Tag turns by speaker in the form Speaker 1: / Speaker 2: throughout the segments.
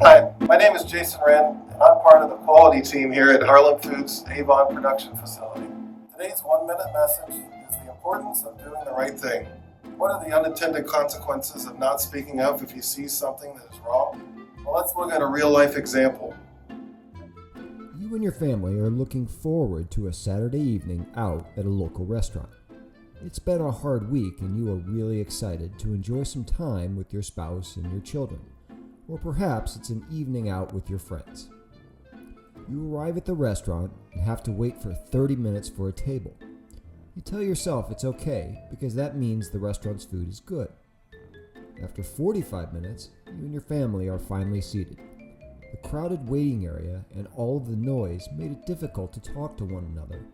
Speaker 1: Hi, my name is Jason Wren, and I'm part of the quality team here at Harlem Foods Avon Production Facility. Today's 1-minute message is the importance of doing the right thing. What are the unintended consequences of not speaking up if you see something that is wrong? Well, let's look at a real-life example.
Speaker 2: You and your family are looking forward to a Saturday evening out at a local restaurant. It's been a hard week and you are really excited to enjoy some time with your spouse and your children. Or perhaps it's an evening out with your friends. You arrive at the restaurant and have to wait for 30 minutes for a table. You tell yourself it's okay because that means the restaurant's food is good. After 45 minutes, you and your family are finally seated. The crowded waiting area and all of the noise made it difficult to talk to one another,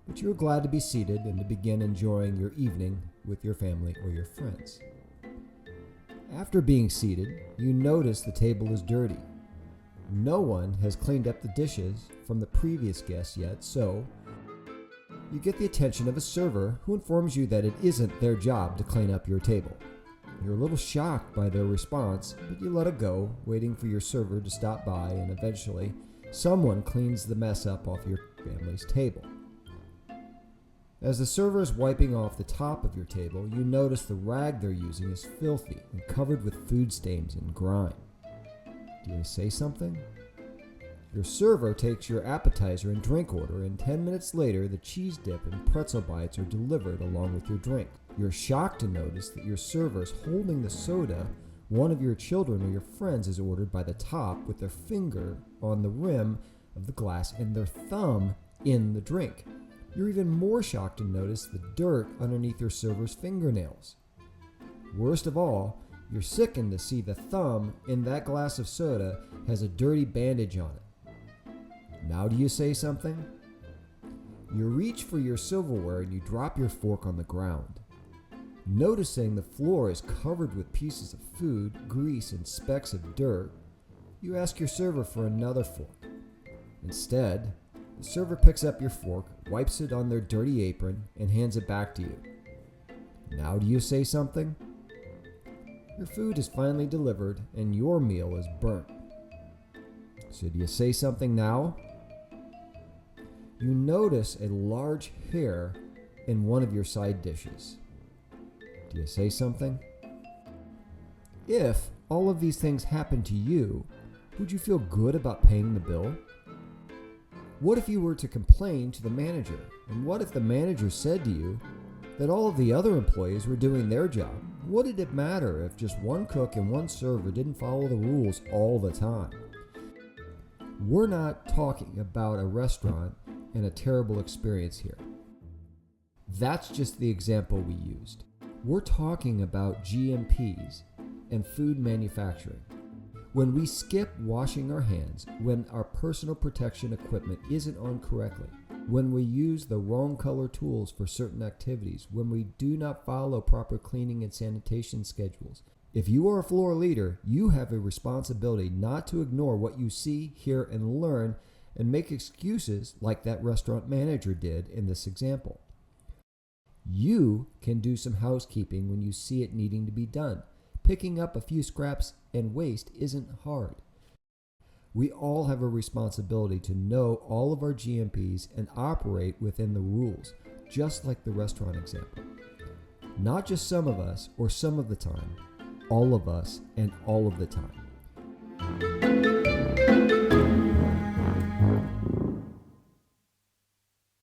Speaker 2: but you're glad to be seated and to begin enjoying your evening with your family or your friends. After being seated, you notice the table is dirty. No one has cleaned up the dishes from the previous guests yet, so you get the attention of a server who informs you that it isn't their job to clean up your table. You're a little shocked by their response, but you let it go, waiting for your server to stop by, and eventually someone cleans the mess up off your family's table. As the server is wiping off the top of your table, you notice the rag they're using is filthy and covered with food stains and grime. Do you say something? Your server takes your appetizer and drink order, and 10 minutes later, the cheese dip and pretzel bites are delivered along with your drink. You're shocked to notice that your server is holding the soda one of your children or your friends has ordered by the top with their finger on the rim of the glass and their thumb in the drink. You're even more shocked to notice the dirt underneath your server's fingernails. Worst of all, you're sickened to see the thumb in that glass of soda has a dirty bandage on it. Now do you say something? You reach for your silverware and you drop your fork on the ground. Noticing the floor is covered with pieces of food, grease, and specks of dirt, you ask your server for another fork. Instead, the server picks up your fork, wipes it on their dirty apron, and hands it back to you. Now do you say something? Your food is finally delivered and your meal is burnt. So do you say something now? You notice a large hair in one of your side dishes. Do you say something? If all of these things happened to you, would you feel good about paying the bill? What if you were to complain to the manager? And what if the manager said to you that all of the other employees were doing their job? What did it matter if just one cook and one server didn't follow the rules all the time? We're not talking about a restaurant and a terrible experience here. That's just the example we used. We're talking about GMPs and food manufacturing. When we skip washing our hands, when our personal protection equipment isn't on correctly, when we use the wrong color tools for certain activities, when we do not follow proper cleaning and sanitation schedules. If you are a floor leader, you have a responsibility not to ignore what you see, hear, and learn and make excuses like that restaurant manager did in this example. You can do some housekeeping when you see it needing to be done. Picking up a few scraps and waste isn't hard. We all have a responsibility to know all of our GMPs and operate within the rules, just like the restaurant example. Not just some of us or some of the time, all of us and all of the time.